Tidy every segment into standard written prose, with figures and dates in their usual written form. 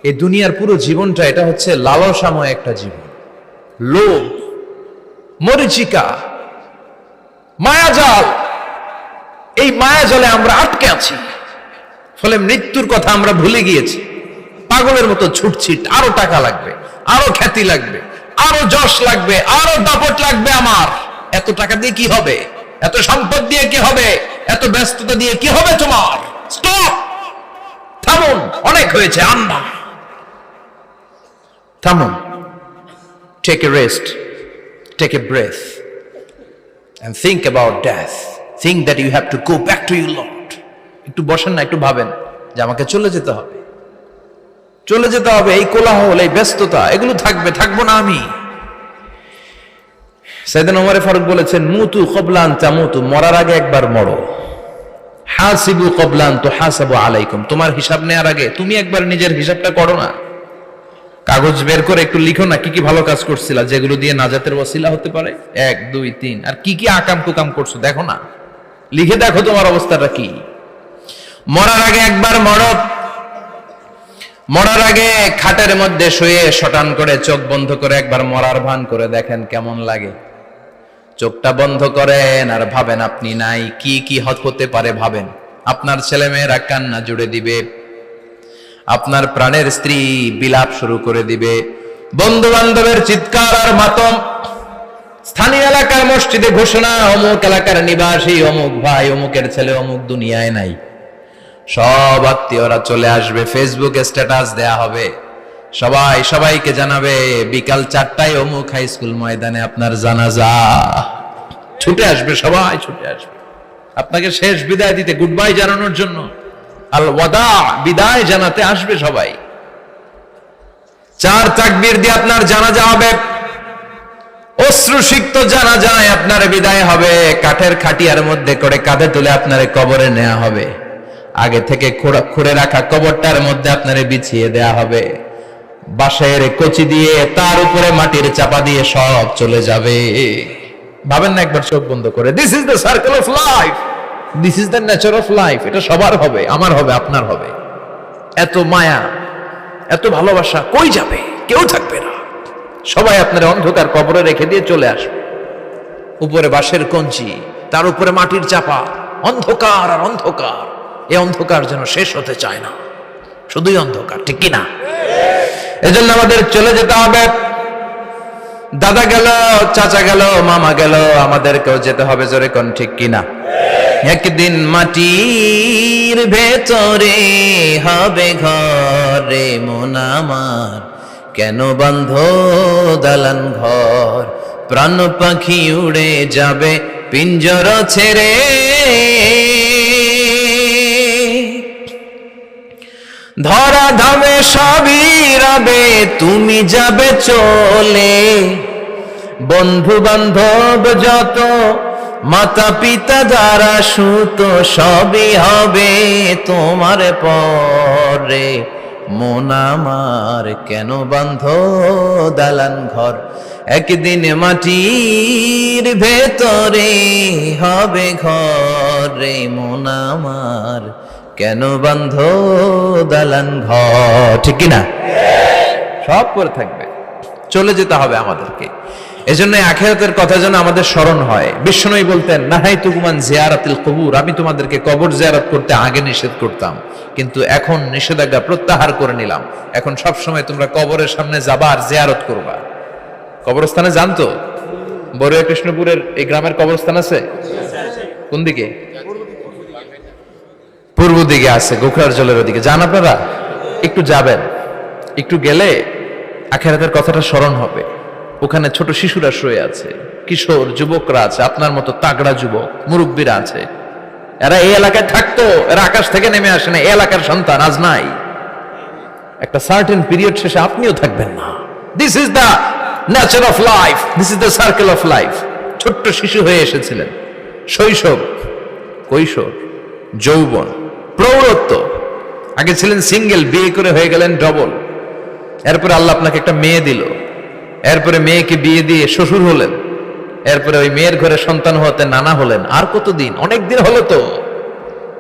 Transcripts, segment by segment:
এই দুনিয়ার পুরো জীবনটা এটা হচ্ছে লালসাময় একটা জীবন, লোভ, মরিচিকা, মায়াজাল। এই মায়াজালে আমরা আটকে আছি, ফলে মৃত্যুর কথা আমরা ভুলে গিয়েছি। পাগলের মতো ছুটছি, আরো টাকা লাগবে, আরো খ্যাতি লাগবে, আরো যশ লাগবে, আরো দাপট লাগবে। আমার এত টাকা দিয়ে কি হবে, এত সম্পদ দিয়ে কি হবে, এত ব্যস্ততা দিয়ে কি হবে তোমার? স্টপ, থামুন, অনেক হয়েছে, আন্না থামুন। Take a rest, take a breath and think about death. Think that you have to go back to your Lord. একটু বসেন না, একটু ভাবেন যে আমাকে চলে যেতে হবে, চলে যেতে হবে। এই কোলাহল, এই ব্যস্ততা, এগুলো থাকবে, থাকবো না আমি। সাইয়েদনা ওমর ফারুক বলেছেন, মুতু ক্বাবলা আন তামুতু, মরার আগে একবার মরো। হাসিবু ক্বাবলা আন তুহাসাবু আলাইকুম, তোমার হিসাব নেওয়ার আগে তুমি একবার নিজের হিসাবটা করো না। কাগজ বের করে একটু লিখো না কি কি ভালো কাজ করছিলা, যেগুলো দিয়ে নাজাতের ওসিলা হতে পারে। 1 2 3, আর কি কি আকাম কুকাম করছো দেখো না, লিখে দেখো তোমার অবস্থাটা কি। মরার আগে একবার মরো। মরার আগে খাটের মধ্যে শুয়ে শটান করে চোখ বন্ধ করে একবার মরার ভান করে দেখেন কেমন লাগে। চোখটা বন্ধ করেন আর ভাবেন আপনি নাই, কি কি হতে পারে ভাবেন। আপনার ছেলে মেয়েরা কান্না জুড়ে দিবে, আপনার প্রাণের স্ত্রী বিলাপ শুরু করে দিবে, বন্ধু বান্ধবের চিৎকার আর মাতম, স্থানীয় এলাকার মসজিদে ঘোষণা, অমুক এলাকার নিবাসী অমুক ভাই অমুকের ছেলে অমুক দুনিয়ায় নাই। সব আত্মীয়রা চলে আসবে, ফেসবুকে স্ট্যাটাস দেয়া হবে, সবাই সবাইকে জানাবে বিকাল 4টায় অমুক হাই স্কুল ময়দানে আপনার জানাজা। ছুটে আসবে, সবাই ছুটে আসবে আপনাকে শেষ বিদায় দিতে, গুড বাই জানানোর জন্য, আল ওয়াদা, বিদায় জানাতে আসবে সবাই। 4 তাকবীর দিয়ে আপনার জানাজা হবে, অশ্রুসিক্ত জানাজায় আপনার বিদায় হবে। কাঠের খাটিয়ার মধ্যে করে কাঁধে তুলে আপনারে কবরে নেওয়া হবে। আগে থেকে খুঁড়ে রাখা কবরটার মধ্যে আপনারে বিছিয়ে দেয়া হবে। বাঁশের কচি দিয়ে তার উপরে মাটির চাপা দিয়ে সব চলে যাবে। ভাবেন না একবার চোখ বন্ধ করে, this is the circle of life, this is the nature of life. এটা সবার হবে, আমার হবে, আপনার হবে। এত মায়া, এত ভালোবাসা কই যাবে? কেউ থাকবে না, সবাই আপনার অন্ধকার কবরে রেখে দিয়ে চলে আসবে। উপরে বাঁশের কঞ্চি, তার উপরে মাটির চাপা, অন্ধকার আর অন্ধকার। এই অন্ধকার যেন শেষ হতে চায় না, শুধুই অন্ধকার, ঠিক কিনা? এজন্য আমাদের চলে যেতে হবে। দাদা গেল, চাচা গেল, মামা গেল, আমাদেরকেও যেতে হবে, জোরে কোন ঠিক কিনা? একদিন মাটির ভেতরে হবে ঘরে মন আমার, কেন বন্ধ দালান ঘর, প্রাণ পাখি উড়ে যাবে পিঞ্জর ছেড়ে। ধরা ধামে সবই রবে, তুমি যাবে চলে। বন্ধু বান্ধব যত, মাতা পিতা যারা সুত, সবই হবে তোমার পরে। মন আমার কেন বান্ধ দালান ঘর, একদিন মাটির ভেতরে হবে ঘরে মন আমার, কেন বান্ধ দালান ঘর, ঠিক কিনা? সব করে থাকবে, চলে যেতে হবে আমাদেরকে। এজন্য আখিরাতের কথা যেন আমাদের স্মরণ হয়। বিশ্বনবী বলতেন, নাহাইতুকুম আন জিয়ারাতিল কুবুর, আমি তোমাদেরকে কবর জিয়ারত করতে আগে নিষেধ করতাম, কিন্তু এখন নিষেধাজ্ঞা প্রত্যাহার করে নিলাম। এখন সব সময় তোমরা কবরের সামনে যাবা আর জিয়ারত করবা। কবরস্থানে জানতো বড়ুয়া কৃষ্ণপুরের এই গ্রামের কবরস্থান আছে কোন দিকে? পূর্ব দিকে আছে, গোখরার জলের ওদিকে। যান আপনারা, একটু যাবেন, একটু গেলে আখিরাতের কথাটা স্মরণ হবে। ওখানে ছোট শিশুরা শুয়ে আছে, কিশোর যুবকরা আছে, আপনার মতো তাগড়া যুবক, মুরব্বীরা আছে। এরা এই এলাকায় থাকতো, এরা আকাশ থেকে নেমে আসে না, এই এলাকার সন্তান, আজ নাই। একটা সার্টেন পিরিয়ড শেষে আপনিও থাকবেন না। This is the nature of life, this is the circle of life. ছোট্ট শিশু হয়ে এসেছিলেন, শৈশব, কৈশোর, যৌবন, প্রৌঢ়ত্ব। আগে ছিলেন সিঙ্গেল, বিয়ে করে হয়ে গেলেন ডবল। এরপরে আল্লাহ আপনাকে একটা মেয়ে দিল, এরপরে মেয়েকে বিয়ে দিয়ে শ্বশুর হলেন, এরপরে ওই মেয়ের ঘরে সন্তান হতে নানা হলেন। আর কতদিন? অনেক দিন হলো তো,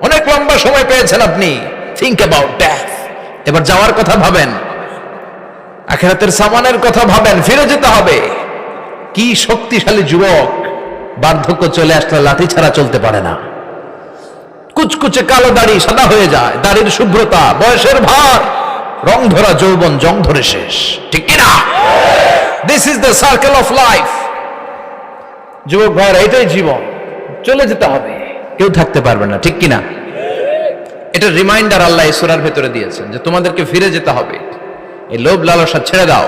অনেক লম্বা সময় পেয়েছেন আপনি। Think about death. এবার যাওয়ার কথা ভাবেন। আখিরাতের সামানের কথা ভাবেন, ফিরে যেতে হবে। কি শক্তিশালী যুবক, বার্ধক্য চলে আসলে লাঠি ছাড়া চলতে পারে না। কুচকুচে কালো দাড়ি সাদা হয়ে যায়, দাড়ির শুভ্রতা, বয়সের ভার, রং ধরা যৌবন জং ধরে শেষ, ঠিক কিনা? This is the circle of life. যুবক ভাইরা, এটাই জীবন, চলে যেতে হবে, কেউ থাকতে পারবে না, ঠিক কিনা? এটা রিমাইন্ডার আল্লাহ এই সূরার ভেতরে দিয়েছেন যে তোমাদেরকে ফিরে যেতে হবে, এই লোভ লালসা ছেড়ে দাও।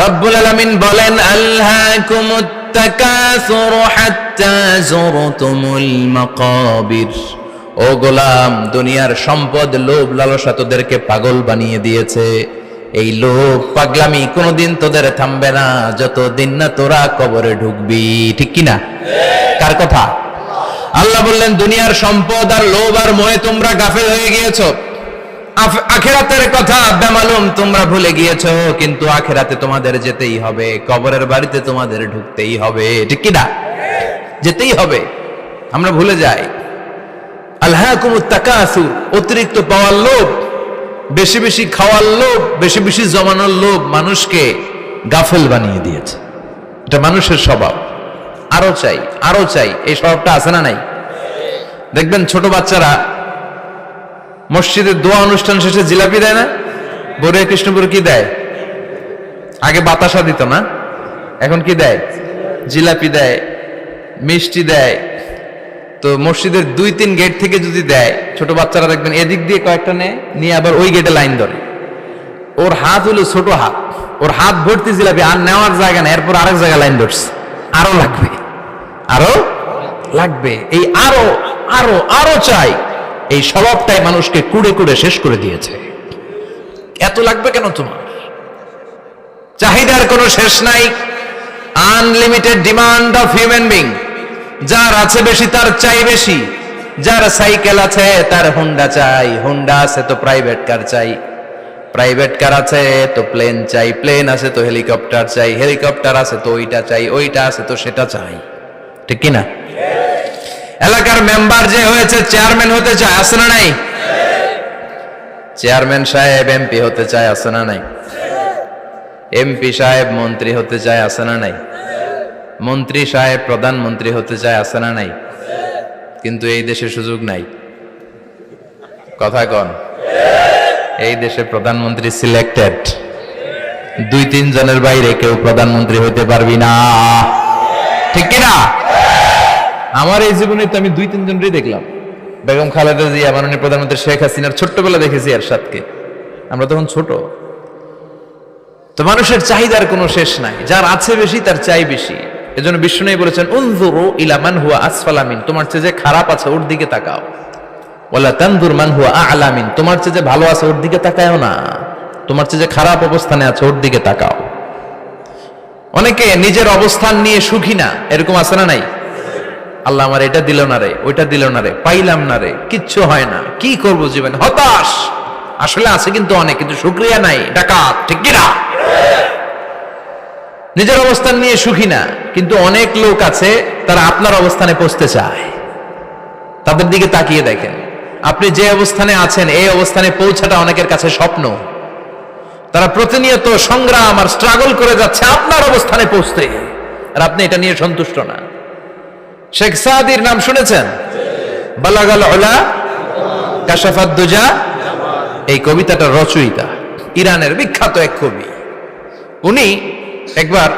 রব্বুল আলামিন বলেন, আলহাকুমুত তাকাসুর হাত্তা যুরতুমুল মাকাবির। ও গোলাম, দুনিয়ার সম্পদ, লোভ লালসা তোদেরকে পাগল বানিয়ে দিয়েছে। এই লোভ পাগলামি কোনোদিন তোদের থামবে না যতদিন না তোরা কবরে ঢুকবি, ঠিক কিনা? কার কথা? আল্লাহ বললেন, দুনিয়ার সম্পদ আর লোভ আর মোহে তোমরা গাফেল হয়ে গিয়েছো। আখিরাতের কথা বেমালুম তোমরা ভুলে গিয়েছো, কিন্তু আখিরাতে তোমাদের যেতেই হবে, কবরের বাড়িতে তোমাদের ঢুকতেই হবে, ঠিক কিনা? যেতেই হবে, আমরা ভুলে যাই। আলহাকুমুত তাকাসুর, অতিরিক্ত পাওয়ার লোভ, বেশি বেশি খাওয়ার লোভ, বেশি বেশি জমানোর লোভ মানুষকে গাফেল বানিয়ে দিয়েছে। এটা মানুষের স্বভাব, আরো চাই আরো চাই, এই স্বভাবটা আছে না নাই? দেখবেন ছোট বাচ্চারা মসজিদের দোয়া অনুষ্ঠান শেষে জিলাপি দেয় না? বড়িয়া কৃষ্ণপুর কি দেয়? আগে বাতাসা দিত না, এখন কি দেয়? জিলাপি দেয়, মিষ্টি দেয়। তো মসজিদের 2-3 গেট থেকে যদি দেয়, ছোট বাচ্চারা দেখবেন এদিক দিয়ে কয়েকটা নিয়ে আবার ওই গেটে লাইন ধরে। ওর হাত হলো ছোট হাত, ওর হাত ভর্তি জিলাপি, আর নেওয়ার জায়গা না, এরপর আরেক জায়গায় লাইন ধরছে, আরো লাগবে, আরো লাগবে, এই আরো আরো আরো চাই। এই স্বভাবটাই মানুষকে কুড়ে কুড়ে শেষ করে দিয়েছে। এত লাগবে কেন তোমার? চাহিদার কোনো শেষ নাই, unlimited demand of human being. যার আছে বেশি তার চাই বেশি, যার সাইকেল আছে তার হুন্ডা চাই, হুন্ডা আছে তো প্রাইভেট কার চাই, প্রাইভেট কার আছে তো প্লেন চাই, প্লেন আছে তো হেলিকপ্টার চাই, হেলিকপ্টার আছে তো ওইটা চাই, ওইটা আছে তো সেটা চাই, ঠিক কিনা? এলাকার মেম্বার যে হয়েছে চেয়ারম্যান হতে চায়, আছে না নাই? চেয়ারম্যান সাহেব এমপি হতে চায়, আছে না নাই? এমপি সাহেব মন্ত্রী হতে চায়, আছে না নাই? মন্ত্রী সাহেব প্রধানমন্ত্রী হতে চায়, আছে না নাই? কিন্তু এই দেশে সুযোগ নাই, কথা কন। এই দেশে প্রধানমন্ত্রী সিলেক্টেড, 2-3 জনের বাইরে কেউ প্রধানমন্ত্রী হইতে পারবি না, ঠিক কিনা? আমার এই জীবনে তো আমি 2-3 জনই দেখলাম। বেগম খালেদা জিয়া, মাননীয় প্রধানমন্ত্রী শেখ হাসিনার ছোট্টবেলা দেখেছি এরশাদকে, আমরা তখন ছোট। তো মানুষের চাহিদার কোনো শেষ নাই, যার আছে বেশি তার চাই বেশি। এজন্য বিষ্ণু বলেছেন, উনজুরু ইলা মান হুয়া আসফালা মিন, তোমার চেয়ে যে খারাপ আছে ওর দিকে তাকাও। ওয়ালা তানজুর মান হুয়া আ'লা মিন, তোমার চেয়ে যে ভালো আছে ওর দিকে তাকায়ও না, তোমার চেয়ে যে খারাপ অবস্থানে আছে ওর দিকে তাকাও। অনেকে নিজের অবস্থান নিয়ে সুখী না, এরকম আছে না নাই? আল্লাহ আমার এটা দিল না রে, ওইটা দিল না রে, পাইলাম না রে, কিচ্ছু হয় না, কি করব জীবনে, হতাশ। আসলে আছে কিন্তু অনেক, কিন্তু শুকরিয়া নাই, ডাকাত, ঠিক কিনা? নিজের অবস্থান নিয়ে সুখী না, কিন্তু অনেক লোক আছে তারা আপনার অবস্থানে পৌঁছতে চায়। তাদের দিকে তাকিয়ে দেখেন, আপনি যে অবস্থানে আছেন এই অবস্থানে পৌঁছাটা অনেকের কাছে স্বপ্ন। তারা প্রতিনিয়ত সংগ্রাম আর স্ট্রাগল করে যাচ্ছে আপনার অবস্থানে পৌঁছতে, আর আপনি এটা নিয়ে সন্তুষ্ট না। শেখ সাদির নাম শুনেছেন? বালাগাল উলা কাশাফাত দুজা, এই কবিতাটার রচয়িতা, ইরানের বিখ্যাত এক কবি। উনি একবার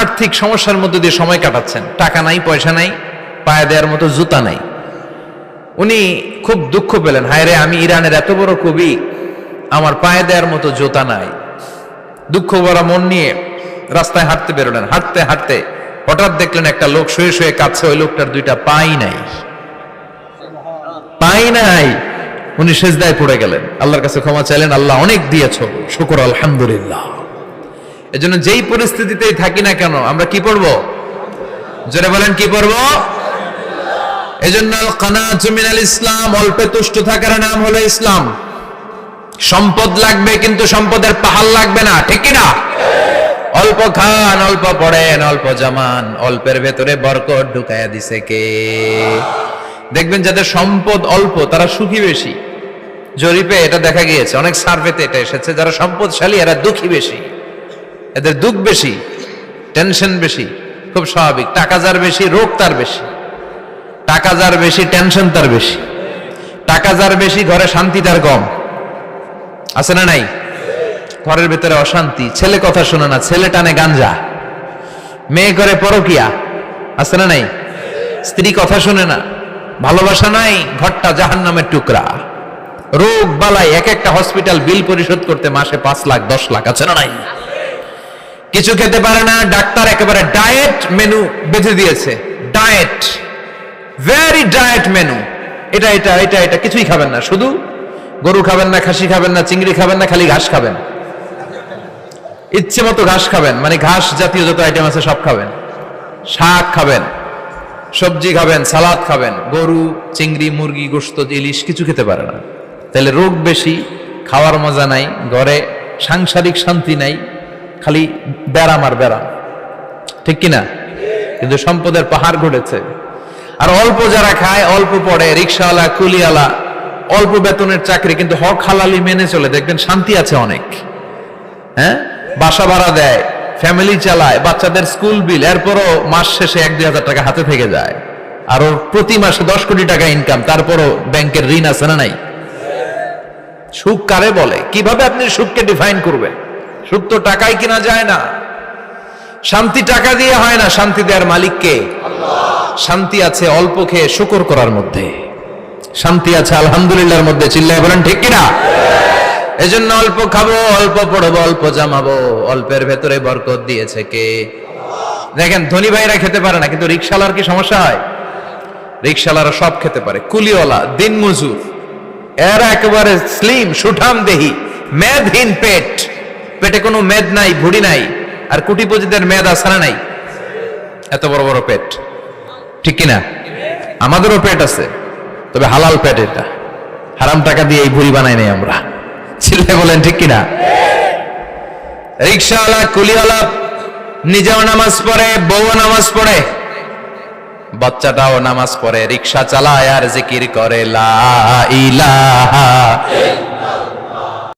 আর্থিক সমস্যার মধ্যে দিয়ে সময় কাটাচ্ছেন, টাকা নাই, পয়সা নাই, পায়ে দেওয়ার মতো জুতা নাই। উনি খুব দুঃখ পেলেন, হায় রে, আমি ইরানের এত বড় কবি, আমার পায়ে দেওয়ার মতো জুতা নাই। দুঃখ ভরা মন নিয়ে রাস্তায় হাঁটতে বেরোলেন। হাঁটতে হাঁটতে হঠাৎ দেখলেন একটা লোক শুয়ে শুয়ে কাঁদছে, ওই লোকটার 2টা পাই নাই, পাই নাই। উনি সেজদায় পড়ে গেলেন, আল্লাহর কাছে ক্ষমা চাইলেন, আল্লাহ অনেক দিয়েছো, শুকর আলহামদুলিল্লাহ। এজন্য যেই পরিস্থিতিতেই থাকি না কেন আমরা কি পড়বো? জোরে বলেন, কি পড়বো? এজন্য কানাতু মিনাল ইসলাম, অল্পে তুষ্ট থাকার নাম হলো ইসলাম। সম্পদ লাগবে কিন্তু সম্পদের পাহাড় লাগবে না, ঠিক কিনা? অল্প খান, অল্প পড়েন, অল্প জমান, অল্পের ভেতরে বরকত ঢুকায়া দিছে কে? দেখবেন যাদের সম্পদ অল্প তারা সুখী বেশি। জরিপে এটা দেখা গিয়েছে, অনেক সার্ভেতে এটা এসেছে, যারা সম্পদশালী এরা দুঃখী বেশি। এদের দুঃখ বেশি, টেনশন বেশি, খুব স্বাভাবিক। টাকা যার বেশি, রোগ তার বেশি। টাকা যার বেশি, টেনশন তার বেশি। টাকা যার বেশি, ঘরে শান্তি তার কম। আছে না নাই? ঘরের ভিতরে অশান্তি, ছেলে কথা শোনে না, ছেলে টানে গাঞ্জা, মেয়ে করে পরকিয়া। আছে না নাই? স্ত্রী কথা শোনে না, ভালোবাসা নাই, ঘরটা জাহান্নামের টুকরা। রোগ বালাই, এক একটা হসপিটাল বিল পরিশোধ করতে মাসে 5 লাখ 10 লাখ। আছে না নাই? কিছু খেতে পারে না, ডাক্তার একেবারে ডায়েট মেনু বেঁধে দিয়েছে। Diet, very diet menu. এটা এটা এটা এটা কিছুই খাবেন না, শুধু গরু খাবেন না, খাসি খাবেন না, চিংড়ি খাবেন না, খালি ঘাস খাবেন। ইচ্ছে মতো ঘাস খাবেন, মানে ঘাস জাতীয় যত আইটেম আছে সব খাবেন। শাক খাবেন, সবজি খাবেন, সালাদ খাবেন। গরু, চিংড়ি, মুরগি, গোশত, ইলিশ কিছু খেতে পারে না। তাহলে রোগ বেশি, খাওয়ার মজা নাই, ঘরে সাংসারিক শান্তি নাই, খালি ব্যারাম আর ব্যারাম। ঠিক কিনা? কিন্তু সম্পদের পাহাড় ঘটেছে। আর অল্প যারা খায়, অল্প পড়ে, রিক্সাওয়ালা, কুলিওয়ালা, অল্প বেতনের চাকরি, কিন্তু হক হালালি মেনে চলে, দেখবেন শান্তি আছে অনেক। হ্যাঁ, বাসা ভাড়া দেয়, ফ্যামিলি চালায়, বাচ্চাদের স্কুল বিল, এরপরও মাস শেষে 1-2 হাজার টাকা হাতে থেকে যায়। আর ওর প্রতি মাসে 10 কোটি টাকা ইনকাম, তারপরও ব্যাংকের ঋণ আছে না নাই? সুখ কারে বলে? কিভাবে আপনি সুখকে ডিফাইন করবেন? সুখ তো টাকায় কিনা যায় না। শান্তি টাকা দিয়ে হয় না, শান্তি দেওয়ার মালিক কে? শান্তি আছে অল্প খেয়ে শুকর করার মধ্যে, শান্তি আছে আলহামদুলিল্লাহর মধ্যে। চিল্লায় বলেন ঠিক কিনা? এজন্য অল্প খাবো, অল্প পড়বো, অল্প জামাবো, অল্পের ভেতরে বরকত দিয়েছে কে? দেখেন, ধনী ভাইরা খেতে পারে না, কিন্তু রিক্সাওয়ালার কি সমস্যা হয়? রিক্সাওয়ালারা সব খেতে পারে। কুলিওয়ালা, দিনমজুর, এরা একেবারে স্লিম, সুঠাম দেহি, মেদহীন পেট, পেটে কোনো মেদ নাই, ভুড়ি নাই। আর কোটিপতিদের মেদ আছে না নাই? এত বড় বড় পেট। ঠিক কিনা? আমাদেরও পেট আছে, তবে হালাল পেট। এটা হারাম টাকা দিয়ে এই ভুড়ি বানাই নাই আমরা। ছিলে বলেন ঠিক কিনা? রিক্সাওয়ালা, কুলিওয়ালা নিজেও নামাজ পড়ে, বউও নামাজ পড়ে, বাচ্চাটাও নামাজ পড়ে, রিক্সা চালায় আর জিকির করে লা ইলাহা